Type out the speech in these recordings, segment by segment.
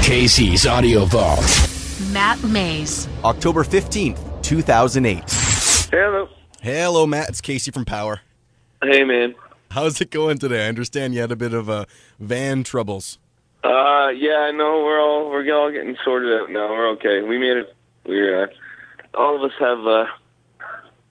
Casey's Audio Vault. Matt Mays. October 15th, 2008. Hello. Hello, Matt. It's Casey from Power. Hey, man. How's it going today? I understand you had a bit of van troubles. Yeah, no, we're all getting sorted out now. We're okay. We made it. We're all of us have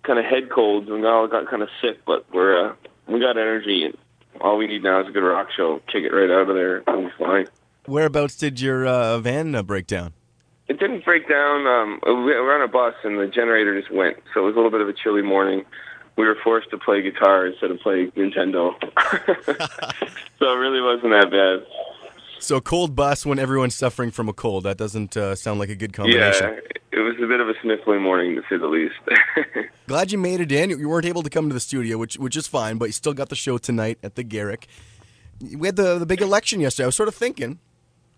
kind of head colds and all got kind of sick, but we got energy, and all we need now is a good rock show. Kick it right out of there, and we'll be fine. Whereabouts did your van break down? It didn't break down. We were on a bus, and the generator just went, so it was a little bit of a chilly morning. We were forced to play guitar instead of play Nintendo. So it really wasn't that bad. So cold bus when everyone's suffering from a cold. That doesn't sound like a good combination. Yeah, it was a bit of a sniffly morning, to say the least. Glad you made it in. You weren't able to come to the studio, which is fine, but you still got the show tonight at the Garrick. We had the big election yesterday. I was sort of thinking,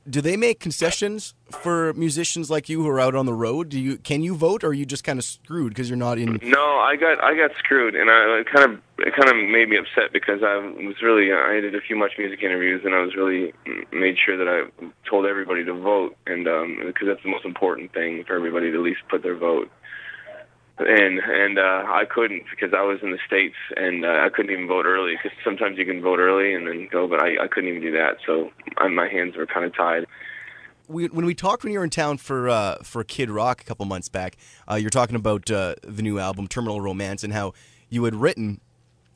do they make concessions for musicians like you who are out on the road? Can you vote, or are you just kind of screwed because you're not in? No, I got screwed, and it kind of made me upset because I did a few Much Music interviews, and I was really made sure that I told everybody to vote, and because that's the most important thing for everybody to at least put their vote. And I couldn't because I was in the States, and I couldn't even vote early because sometimes you can vote early and then go, but I couldn't even do that, so my hands were kind of tied. When we talked when you were in town for Kid Rock a couple months back, you're talking about the new album, Terminal Romance, and how you had written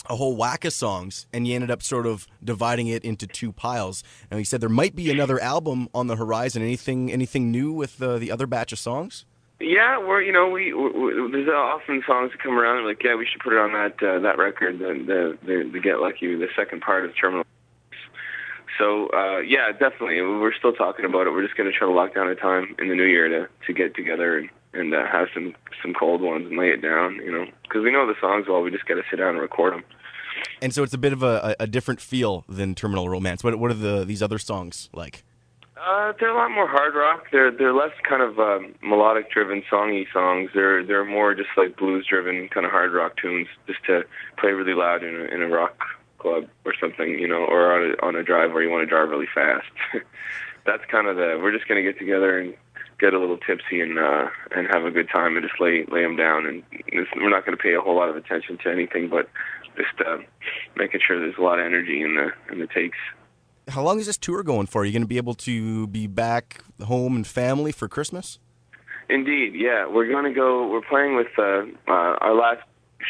a whole whack of songs, and you ended up sort of dividing it into two piles. And you said there might be another album on the horizon. Anything new with the other batch of songs? Yeah, there's often songs that come around and like, yeah, we should put it on that record, the Get Lucky, the second part of Terminal. So, yeah, definitely. We're still talking about it. We're just going to try to lock down a time in the new year to get together and have some cold ones and lay it down, because we know the songs well. We just got to sit down and record them. And so it's a bit of a different feel than Terminal Romance. What are these other songs like? They're a lot more hard rock. They're less kind of melodic-driven, songy songs. They're more just like blues-driven kind of hard rock tunes, just to play really loud in a rock club or something, or on a drive where you want to drive really fast. That's kind of we're just going to get together and get a little tipsy and have a good time and just lay them down. And we're not going to pay a whole lot of attention to anything, but just making sure there's a lot of energy in the takes. How long is this tour going for? Are you going to be able to be back home and family for Christmas? Indeed, yeah. We're playing with our last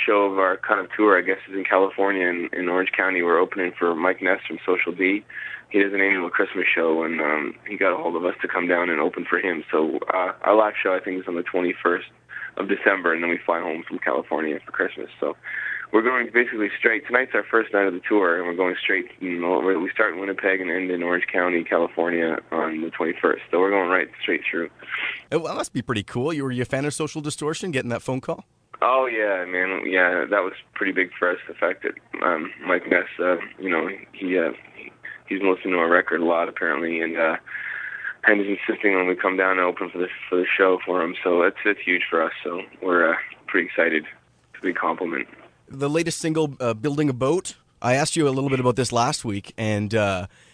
show of our kind of tour, I guess, is in California in Orange County. We're opening for Mike Ness from Social D. He does an annual Christmas show, and he got a hold of us to come down and open for him. So our last show, I think, is on the 21st of December, and then we fly home from California for Christmas. So we're going basically straight. Tonight's our first night of the tour, and we're going straight. We start in Winnipeg and end in Orange County, California on the 21st. So we're going right straight through. Well, that must be pretty cool. Were you a fan of Social Distortion, getting that phone call? Oh, yeah, man. Yeah, that was pretty big for us, the fact that Mike Ness, he's been listening to our record a lot, apparently, and he's insisting when we come down and open for the show for him. So that's huge for us. So we're pretty excited. It's a big compliment. The latest single, Building a Boat, I asked you a little bit about this last week, and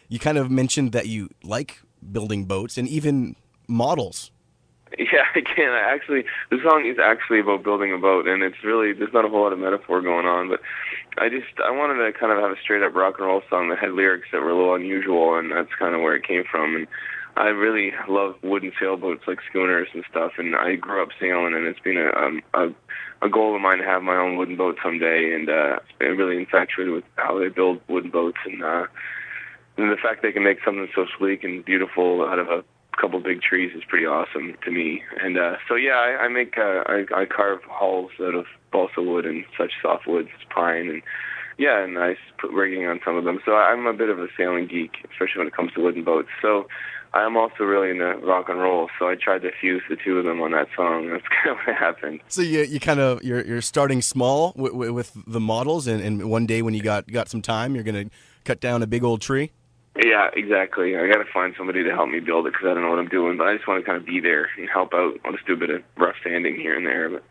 you kind of mentioned that you like building boats and even models. Yeah, I can. The song is actually about building a boat, and it's really, there's not a whole lot of metaphor going on, but I wanted to kind of have a straight-up rock and roll song that had lyrics that were a little unusual, and that's kind of where it came from. And I really love wooden sailboats like schooners and stuff, and I grew up sailing, and it's been a goal of mine to have my own wooden boat someday, and I'm really infatuated with how they build wooden boats, and the fact they can make something so sleek and beautiful out of a couple big trees is pretty awesome to me. And so yeah, I carve hulls out of balsa wood and such soft woods, pine, and yeah, and I put rigging on some of them. So I'm a bit of a sailing geek, especially when it comes to wooden boats. So I'm also really into rock and roll, so I tried to fuse the two of them on that song. That's kind of what happened. So you're starting small with the models, and one day when you got some time, you're going to cut down a big old tree? Yeah, exactly. I got to find somebody to help me build it because I don't know what I'm doing, but I just want to kind of be there and help out. I'll just do a bit of rough sanding here and there. But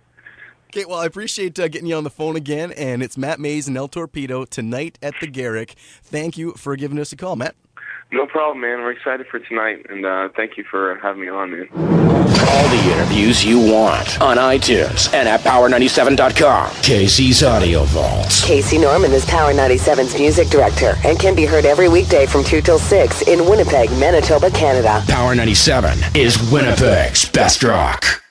Okay, well, I appreciate getting you on the phone again, and it's Matt Mays and El Torpedo tonight at the Garrick. Thank you for giving us a call, Matt. No problem, man. We're excited for tonight, and thank you for having me on, man. All the interviews you want on iTunes and at Power97.com. Casey's Audio Vaults. Casey Norman is Power 97's music director and can be heard every weekday from 2 till 6 in Winnipeg, Manitoba, Canada. Power 97 is Winnipeg's best rock.